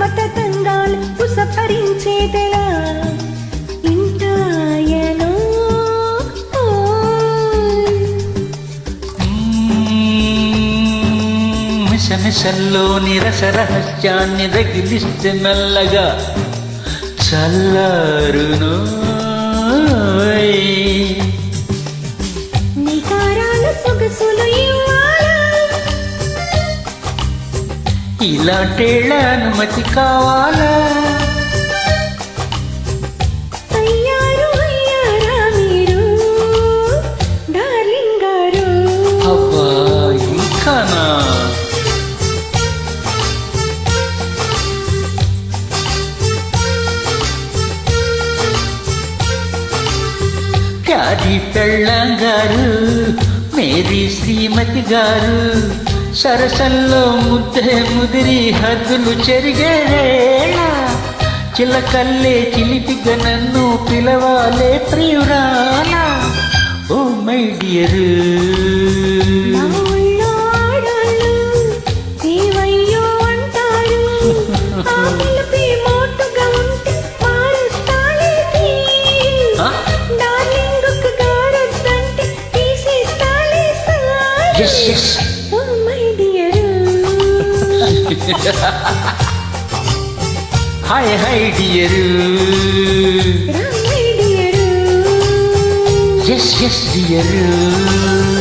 మమత తంగాలు ఉసపరించేదెలా ఇంటాయనో మిసమిసల్లోని రసరహస్యాన్ని రగిలిస్తే మెల్లగా చల్లారును నికారాలు సొగసులు ఇలాంటేళ్ళ అనుమతి కావాలా అయ్యారు అయ్యారా మీరు డార్లింగ్ గారు అబ్బా ఇంకానా క్యారీ పెళ్ళాం గారు మేరీ శ్రీమతి గారు సరసల్లో ముద్దే ముదిరి హద్దులు చెరిగేవేళ చిలకల్లే చిలిపిగా నన్ను పిలవాలే ప్రియురాల oh my dear yes yes hi dear yes yes dear